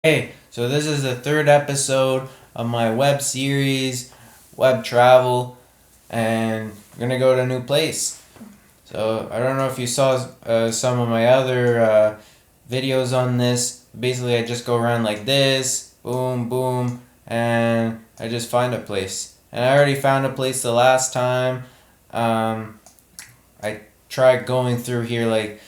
Hey, so this is the third episode of my web series, Web Travel, and we're gonna go to a new place. So I don't know if you saw some of my other videos on this. Basically, I just go around like this, boom, boom, and I just find a place. And I already found a place the last time. Um, I tried going through here like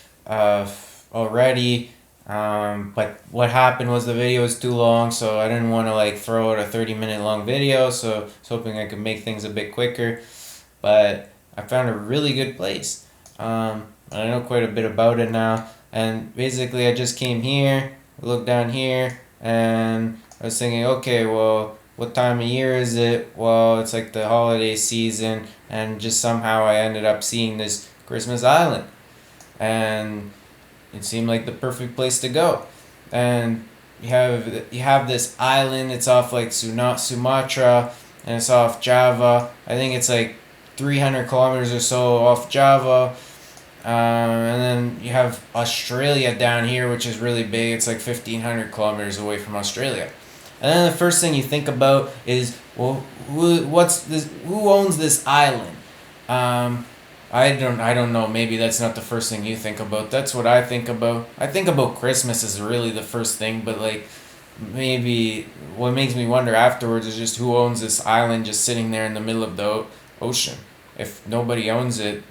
already. But what happened was the video was too long, so I didn't want to like throw out a 30-minute long video. So I was hoping I could make things a bit quicker. But I found a really good place. I know quite a bit about it now. And basically, I just came here, looked down here, and I was thinking, okay, well, what time of year is it? Well, it's like the holiday season, and just somehow I ended up seeing this Christmas Island. And it seemed like the perfect place to go. And you have this island. It's off like Sumatra, and it's off Java. I think it's like 300 kilometers or so off Java. And then you have Australia down here, which is really big. It's like 1,500 kilometers away from Australia. And then the first thing you think about is, well, what's this? Who owns this island? Um, I don't know. Maybe that's not the first thing you think about. That's what I think about. I think about Christmas as really the first thing, but like maybe what makes me wonder afterwards is just who owns this island just sitting there in the middle of the ocean. If nobody owns it,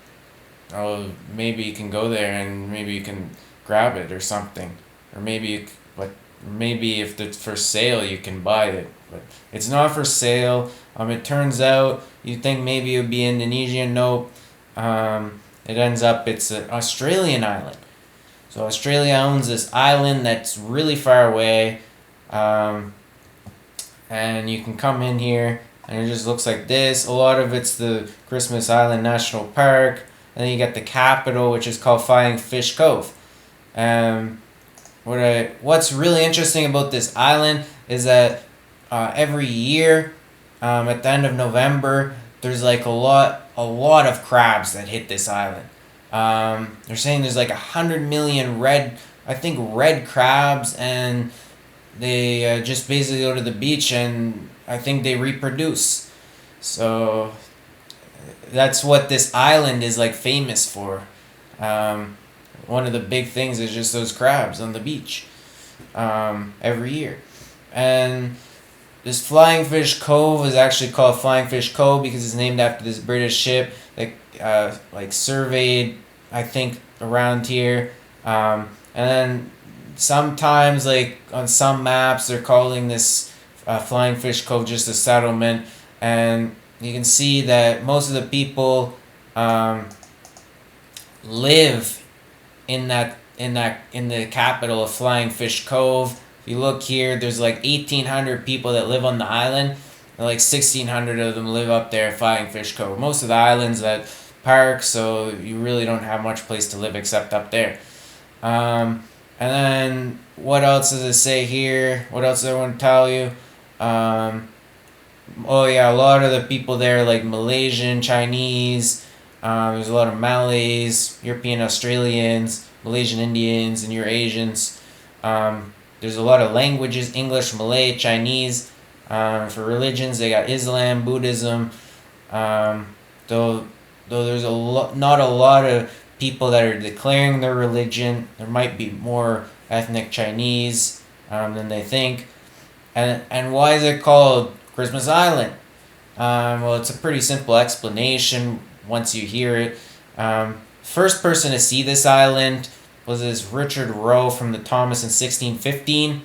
oh, maybe you can go there and maybe you can grab it or something, or but maybe if it's for sale, you can buy it. But it's not for sale. It turns out you think maybe it would be Indonesian. Nope. It ends up it's an Australian island. So Australia owns this island that's really far away, um, and you can come in here and it just looks like this. A lot of it's the Christmas Island National Park, and then you get the capital, which is called Flying Fish Cove. Um, what's really interesting about this island is that every year, at the end of November, there's like a lot of crabs that hit this island. They're saying there's like 100 million I think red crabs, and they just basically go to the beach, and I think they reproduce. So that's what this island is like famous for. Um, One of the big things is just those crabs on the beach every year. And this Flying Fish Cove is actually called Flying Fish Cove because it's named after this British ship that like surveyed, I think, around here. And then sometimes, like on some maps, they're calling this Flying Fish Cove just a settlement, and you can see that most of the people um, live in the capital of Flying Fish Cove. If you look here, there's like 1,800 people that live on the island, and like 1,600 of them live up there at Flying Fish Cove. Most of the islands at parks, so you really don't have much place to live except up there. And then what else does it say here? What else do I want to tell you? Um, oh yeah, a lot of the people there like Malaysian, Chinese. There's a lot of Malays, European Australians, Malaysian Indians, and your Asians. There's a lot of languages: English, Malay, Chinese. For religions, they got Islam, Buddhism. Um, though there's not a lot of people that are declaring their religion. There might be more ethnic Chinese than they think. And why is it called Christmas Island? Well, it's a pretty simple explanation once you hear it. First person to see this island was this Richard Rowe from the Thomas in 1615,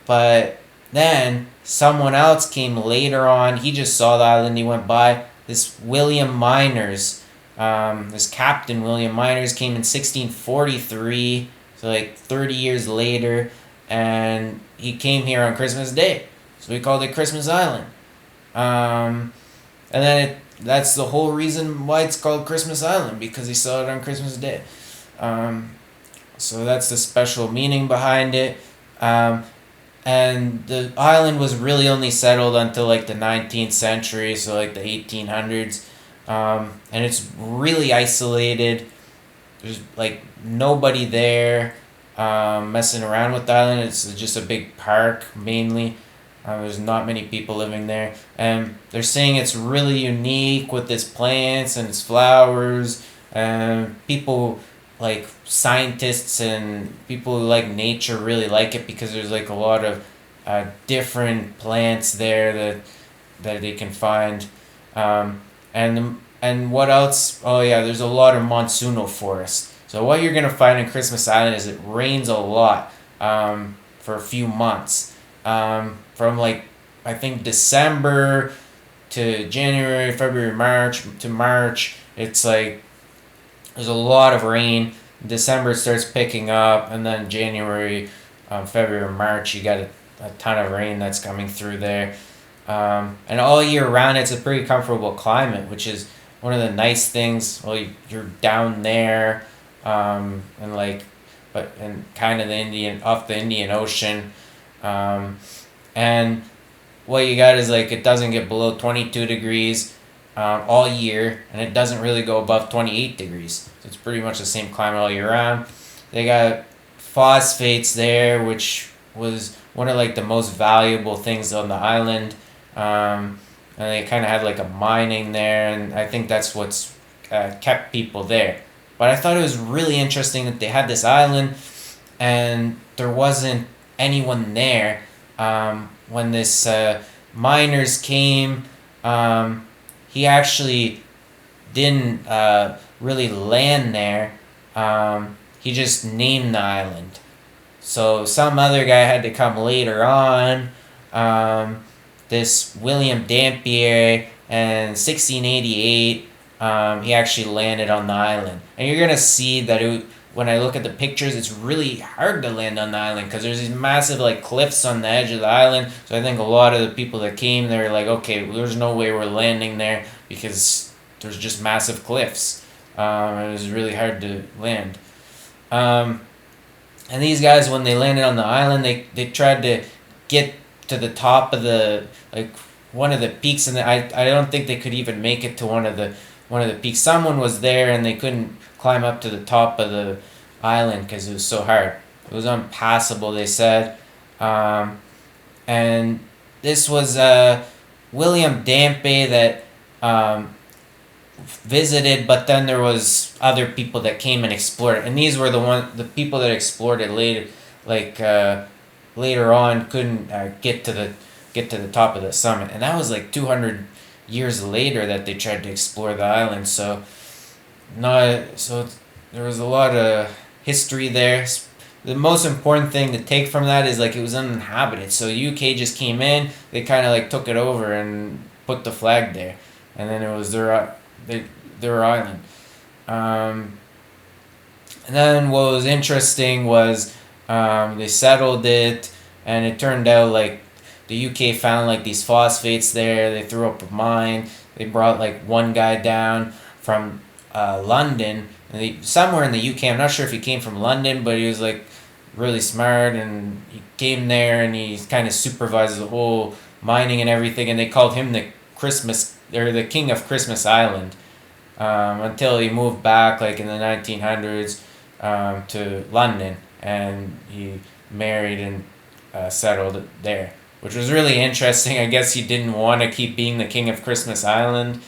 but then someone else came later on. He just saw the island, he went by. This William Miners, this Captain William Miners came in 1643, so like 30 years later, and he came here on Christmas Day. So we called it Christmas Island. And then that's the whole reason why it's called Christmas Island, because he saw it on Christmas Day. So that's the special meaning behind it. And the island was really only settled until like the 19th century, so like the 1800s. And it's really isolated. There's like nobody there. messing around with the island. It's just a big park mainly. There's not many people living there, and they're saying it's really unique with its plants and its flowers. And people like scientists and people who like nature really like it because there's like a lot of different plants there that they can find. And what else? Oh yeah, there's a lot of monsoonal forest. So what you're gonna find in Christmas Island is it rains a lot for a few months. From like I think December to January, February, March to March, it's like there's a lot of rain. December starts picking up, and then January, February, March, you got a ton of rain that's coming through there. And all year round, it's a pretty comfortable climate, which is one of the nice things. Well, you're down there, and like, but and kind of the Indian off the Indian Ocean, and what you got is like it doesn't get below 22 degrees all year, and it doesn't really go above 28 degrees. So it's pretty much the same climate all year round. They got phosphates there, which was one of like the most valuable things on the island. And they kind of had like a mining there, and I think that's what's kept people there. But I thought it was really interesting that they had this island, and there wasn't anyone there when this miners came. He actually didn't really land there. He just named the island. So some other guy had to come later on. This William Dampier in 1688, he actually landed on the island. And you're going to see that when I look at the pictures, it's really hard to land on the island because there's these massive like cliffs on the edge of the island. So I think a lot of the people that came, they're like, okay, there's no way we're landing there because there's just massive cliffs. It was really hard to land. And these guys, when they landed on the island, they tried to get to the top of the like one of the peaks, and I don't think they could even make it to one of the peaks. Someone was there and they couldn't climb up to the top of the island because it was so hard. It was unpassable, they said. And this was William Dampe that visited, but then there was other people that came and explored it, and these were the people that explored it later, like later on couldn't get to the top of the summit, and that was like 200 years later that they tried to explore the island. So there was a lot of history there. The most important thing to take from that is like it was uninhabited. So UK just came in, they kind of like took it over and put the flag there, and then it was their island. And then what was interesting was they settled it, and it turned out like the UK found like these phosphates there. They threw up a mine. They brought like one guy down from London, and somewhere in the UK. I'm not sure if he came from London, but he was like really smart, and he came there and he kind of supervised the whole mining and everything. And they called him the King of Christmas Island, until he moved back like in the 1900s to London, and he married and settled there, which was really interesting. I guess he didn't want to keep being the King of Christmas Island.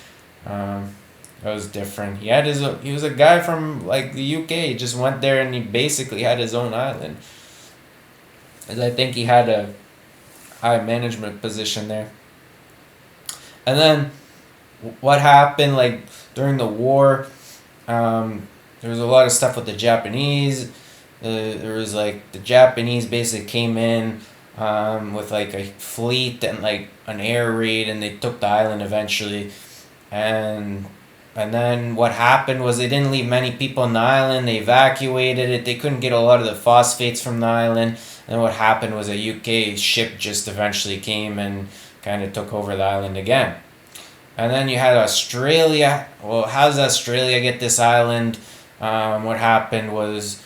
That was different. He was a guy from like the UK. He just went there and he basically had his own island. And I think he had a high management position there. And then what happened like during the war, there was a lot of stuff with the Japanese. There was like the Japanese basically came in with like a fleet and like an air raid, and they took the island eventually. And then what happened was they didn't leave many people on the island. They evacuated it. They couldn't get a lot of the phosphates from the island. And what happened was a UK ship just eventually came and kind of took over the island again. And then you had Australia. Well, how does Australia get this island? What happened was,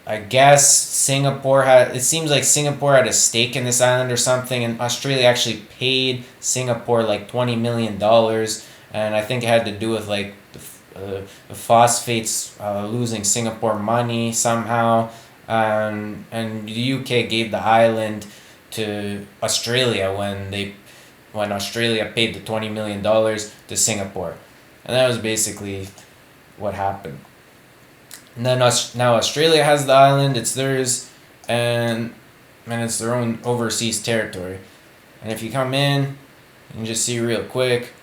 I guess it seems like Singapore had a stake in this island or something, and Australia actually paid Singapore like $20 million. And I think it had to do with like the phosphates losing Singapore money somehow. And the UK gave the island to Australia when Australia paid the $20 million to Singapore, and that was basically what happened. And then now Australia has the island; it's theirs, and it's their own overseas territory. And if you come in, you can just see real quick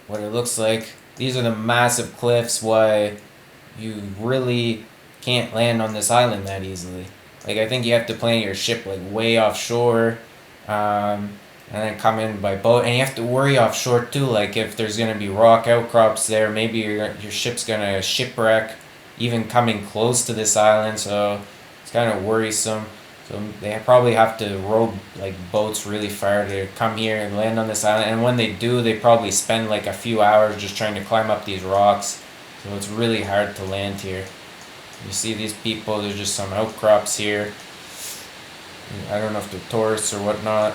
what it looks like. These are the massive cliffs. Why you really can't land on this island that easily. Like, I think you have to plan your ship like way offshore, and then come in by boat. And you have to worry offshore too. Like, if there's gonna be rock outcrops there, maybe your ship's gonna shipwreck, even coming close to this island. So it's kind of worrisome. So they probably have to row like boats really far to come here and land on this island. And when they do, they probably spend like a few hours just trying to climb up these rocks. So it's really hard to land here. You see these people, there's just some outcrops here. I don't know if they're tourists or whatnot.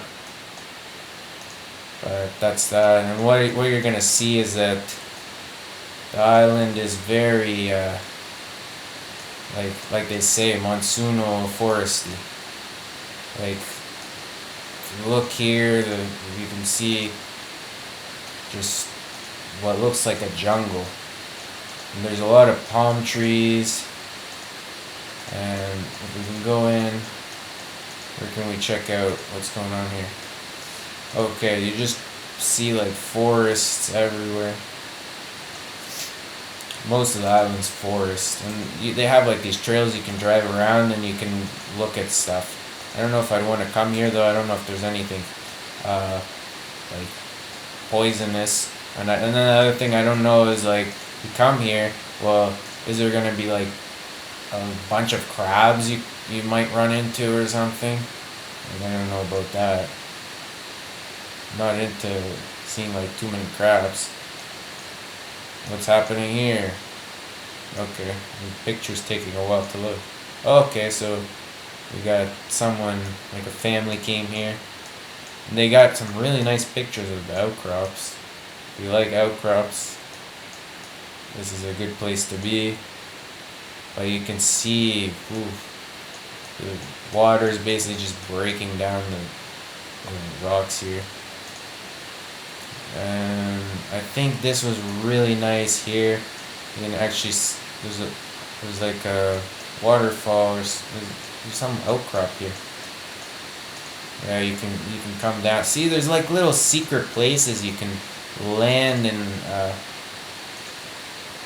But that's that. And what you're going to see is that the island is very, like they say, monsoonal foresty. Like, if you look here, you can see just what looks like a jungle. And there's a lot of palm trees. And if we can go in, where can we check out what's going on here? Okay, you just see like forests everywhere. Most of the island's forest, and they have like these trails you can drive around and you can look at stuff. I don't know if I'd want to come here though. I don't know if there's anything like poisonous. And then the other thing I don't know is, like, you come here, well, is there gonna be like a bunch of crabs you might run into or something? Like, I don't know about that. Not into seeing like too many crabs. What's happening here? Okay, the picture's taking a while to load. Okay, so we got someone, like a family came here. And they got some really nice pictures of the outcrops. If you like outcrops, this is a good place to be. But you can see, the water is basically just breaking down the rocks here. And I think this was really nice here. You can actually, there's like a waterfall, or there's some outcrop here. Yeah, you can come down. See, there's like little secret places you can land and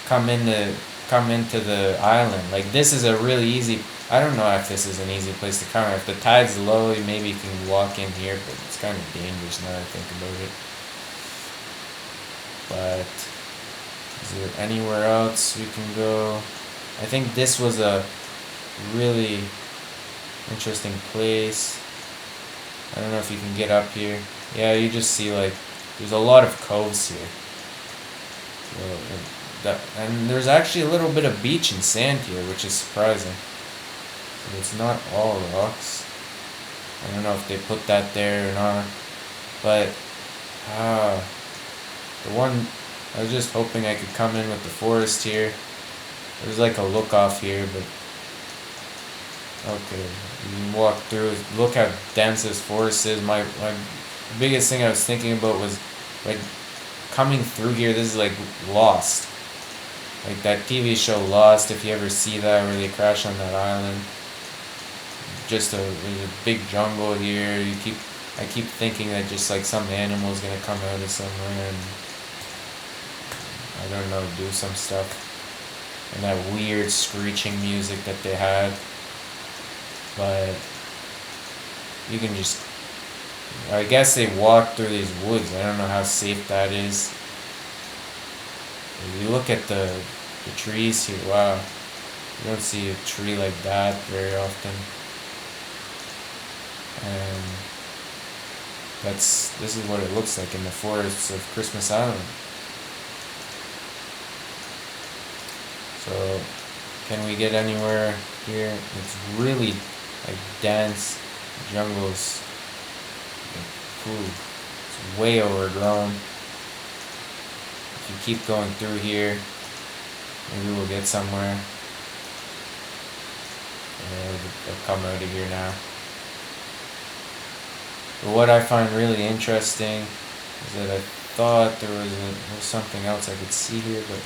come into the island. Like, this is a really easy. I don't know if this is an easy place to come. If the tide's low, maybe you can walk in here, but it's kind of dangerous now that I think about it. But is there anywhere else we can go? I think this was a really interesting place. I don't know if you can get up here. Yeah, you just see like there's a lot of coves here. And there's actually a little bit of beach and sand here, which is surprising. So it's not all rocks. I don't know if they put that there or not. But the one, I was just hoping I could come in with the forest here. There's like a look off here, but okay, you can walk through. Look how dense this forest is. My biggest thing I was thinking about was like coming through here. This is like Lost, like that TV show Lost. If you ever see that, where they crash on that island. There's a big jungle here. I keep thinking that just like some animal's gonna come out of somewhere and I don't know, do some stuff. And that weird screeching music that they had. But you can just, I guess they walk through these woods. I don't know how safe that is. If you look at the trees here, wow. You don't see a tree like that very often. And this is what it looks like in the forests of Christmas Island. So, can we get anywhere here? It's really like dense jungles. It's way overgrown. If you keep going through here, maybe we'll get somewhere. they'll come out of here now. But what I find really interesting is that I thought there was something else I could see here, but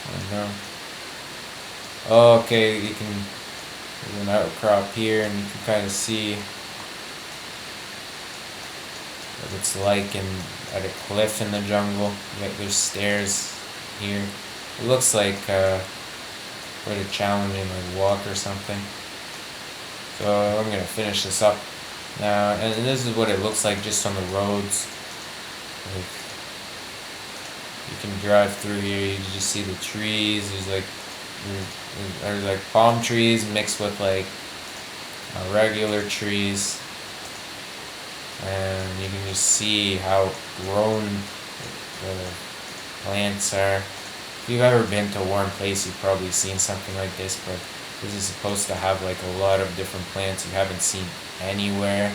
I don't know. Oh, okay, there's an outcrop here, and you can kind of see what it's like at a cliff in the jungle. There's stairs here. It looks like quite a challenging walk or something. So I'm gonna finish this up now, and this is what it looks like just on the roads. Like, you can drive through here. You just see the trees. There's like palm trees mixed with like regular trees, and you can just see how grown the plants are. If you've ever been to a warm place, you've probably seen something like this, but this is supposed to have like a lot of different plants you haven't seen anywhere.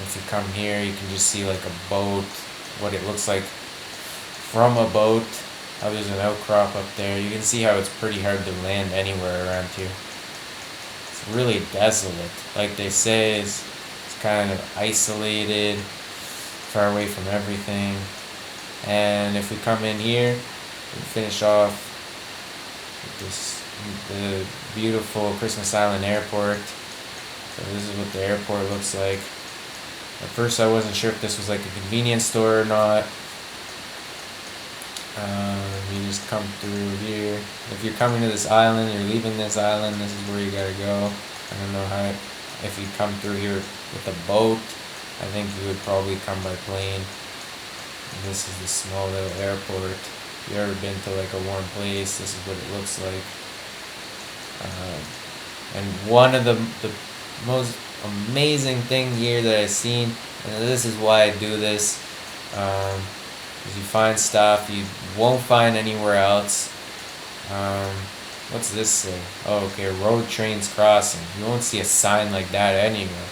If you come here, you can just see like a boat, what it looks like from a boat. How there's an outcrop up there. You can see how it's pretty hard to land anywhere around here. It's really desolate. Like they say, it's kind of isolated, far away from everything. And if we come in here, we finish off with the beautiful Christmas Island Airport. So this is what the airport looks like. At first I wasn't sure if this was like a convenience store or not. You just come through here. If you're coming to this island, you're leaving this island, this is where you gotta go. I don't know how, if you come through here with a boat, I think you would probably come by plane. And this is the small little airport. If you've ever been to like a warm place, this is what it looks like. And one of the most amazing thing here that I've seen, and this is why I do this, is you find stuff you won't find anywhere else. What's this say? Oh, okay, road trains crossing. You won't see a sign like that anywhere.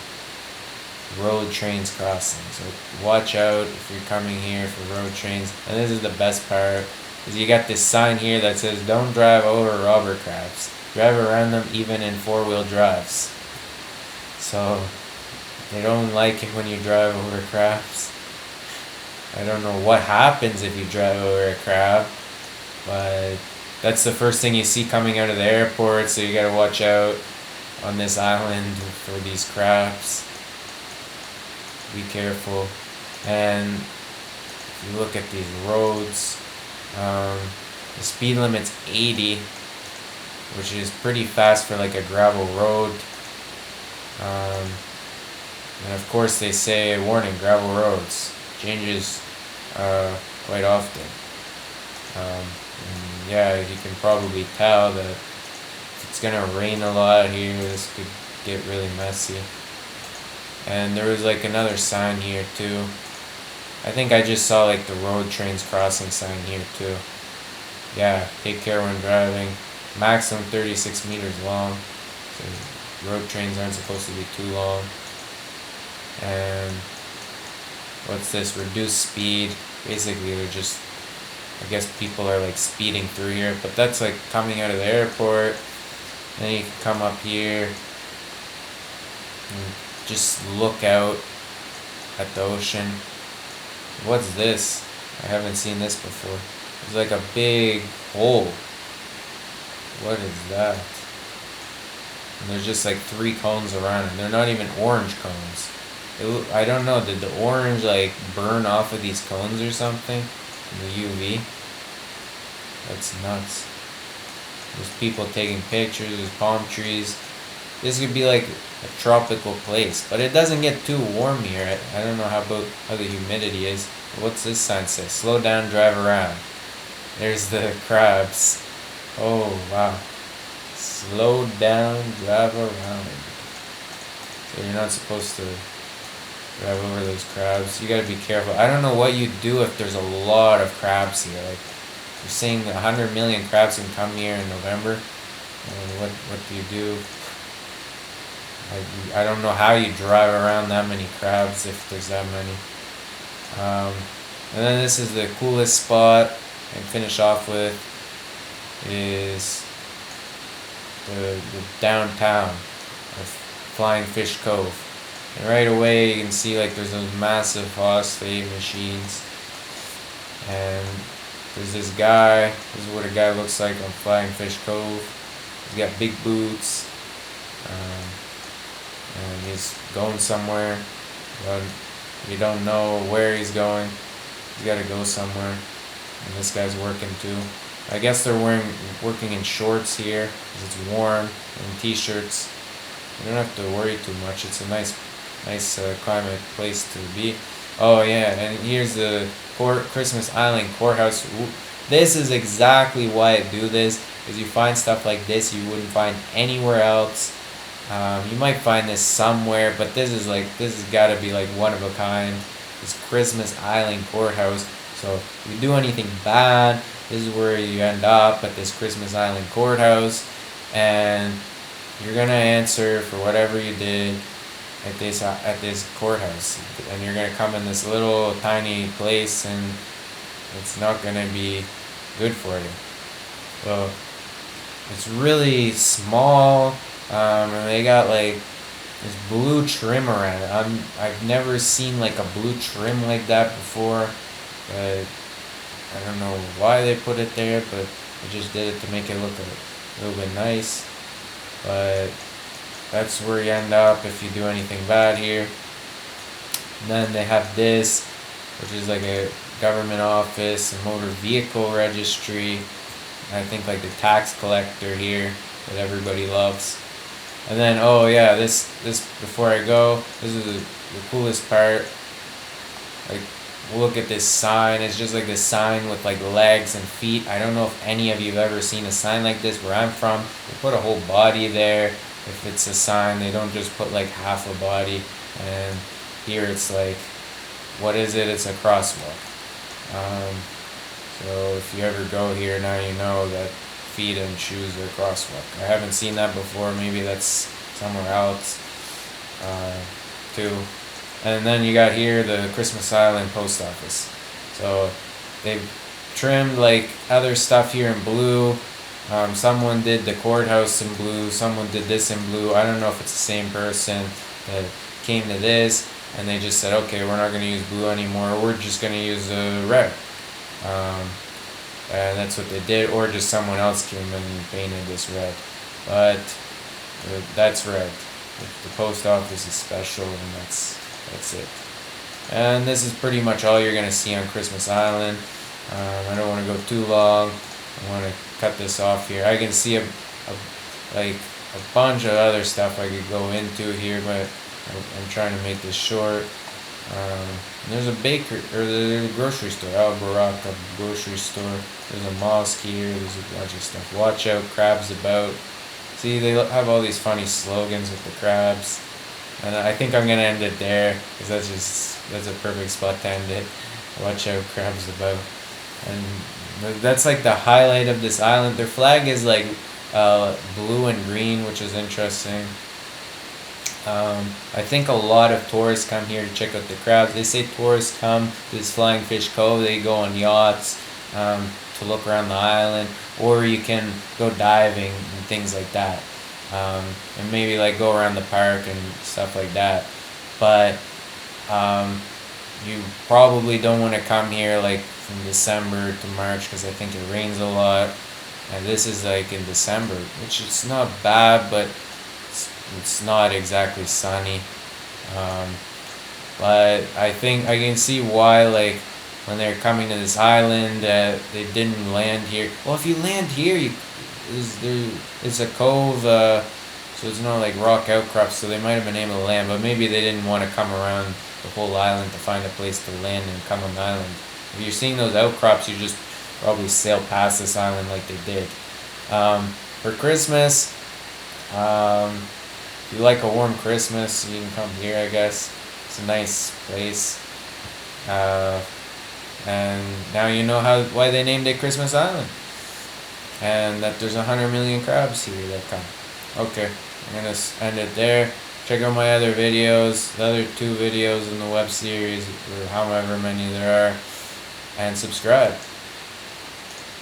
Road trains crossing. So watch out if you're coming here for road trains. And this is the best part, is you got this sign here that says don't drive over robber crabs. Drive around them even in four-wheel drives. So they don't like it when you drive over crabs. I don't know what happens if you drive over a crab, but that's the first thing you see coming out of the airport, so you gotta watch out on this island for these crabs. Be careful. And if you look at these roads, the speed limit's 80, which is pretty fast for like a gravel road. And of course they say, warning, gravel roads changes quite often. Yeah, you can probably tell that if it's gonna rain a lot here, this could get really messy. And there was like another sign here too. I think I just saw like the road trains crossing sign here too. Yeah, take care when driving. Maximum 36 meters long. So road trains aren't supposed to be too long. And what's this? Reduce speed. Basically, they're just, I guess people are like speeding through here, but that's like coming out of the airport. Then you can come up here and just look out at the ocean. What's this? I haven't seen this before. It's like a big hole. What is that? And there's just like 3 cones around it. They're not even orange cones. I don't know, did the orange like burn off of these cones or something? The UV? That's nuts. There's people taking pictures, there's palm trees. This could be like a tropical place, but it doesn't get too warm here. I don't know how the humidity is. What's this sign say? Slow down, drive around. There's the crabs. Oh wow. Slow down, drive around. So you're not supposed to drive over those crabs. You gotta be careful. I don't know what you do if there's a lot of crabs here. Like you're saying 100 million crabs can come here in November. And what do you do? I don't know how you drive around that many crabs if there's that many. And then this is the coolest spot and finish off with. is the downtown of Flying Fish Cove. And right away you can see like there's those massive phosphate machines, and there's this guy. This is what a guy looks like on Flying Fish Cove. He's got big boots, and he's going somewhere, but you don't know where he's going. He's got to go somewhere, and this guy's working too. I guess they're working in shorts here because it's warm, and t-shirts. You don't have to worry too much. It's a nice climate place to be. Oh yeah, and here's the Christmas Island courthouse. This is exactly why I do this, because you find stuff like this you wouldn't find anywhere else. You might find this somewhere, but this has got to be like one of a kind. This Christmas Island courthouse. So if you do anything bad, this is where you end up, at this Christmas Island courthouse, and you're gonna answer for whatever you did at this courthouse, and you're gonna come in this little tiny place, and it's not gonna be good for you. So it's really small, and they got like this blue trim around it. I've never seen like a blue trim like that before, but I don't know why they put it there, but they just did it to make it look a little bit nice. But that's where you end up if you do anything bad here. And then they have this, which is like a government office, a motor vehicle registry. I think like the tax collector here that everybody loves. And then, oh yeah, this before I go, this is the coolest part. Like, look at this sign. It's just like this sign with like legs and feet. I don't know if any of you have ever seen a sign like this where I'm from. They put a whole body there. If it's a sign, they don't just put like half a body. And here it's like, what is it? It's a crosswalk. So if you ever go here, now you know that feet and shoes are crosswalk. I haven't seen that before. Maybe that's somewhere else too. And then you got here the Christmas Island post office. So they've trimmed like other stuff here in blue. Someone did the courthouse in blue. Someone did this in blue. I don't know if it's the same person that came to this, and they just said, okay, we're not going to use blue anymore. We're just going to use red. And that's what they did, or just someone else came and painted this red. But that's red. The post office is special, and that's it. And this is pretty much all you're gonna see on Christmas Island. I don't want to go too long. I want to cut this off here. I can see a bunch of other stuff I could go into here, but I'm trying to make this short. There's a baker, or there's a grocery store, Al Baraka grocery store. There's a mosque here. There's a bunch of stuff. Watch out, crabs about. See, they have all these funny slogans with the crabs. And I think I'm gonna end it there, because that's a perfect spot to end it. Watch out, crabs about. And that's like the highlight of this island. Their flag is like blue and green, which is interesting. I think a lot of tourists come here to check out the crabs. They say tourists come to this Flying Fish Cove. They go on yachts to look around the island, or you can go diving and things like that. And maybe like go around the park and stuff like that. But you probably don't want to come here like from December to March, because I think it rains a lot. And this is like in December, which is not bad, but it's not exactly sunny. But I think I can see why, like, when they're coming to this island, they didn't land here. Well, if you land here, it's a cove, so it's not like rock outcrops, so they might have been able to land, but maybe they didn't want to come around the whole island to find a place to land and come on the island. If you're seeing those outcrops, you just probably sail past this island like they did. For Christmas, if you like a warm Christmas, you can come here, I guess. It's a nice place. And now you know why they named it Christmas Island. And that there's 100 million crabs here that come. Okay, I'm going to end it there. Check out my other videos, the other 2 videos in the web series, or however many there are. And subscribe.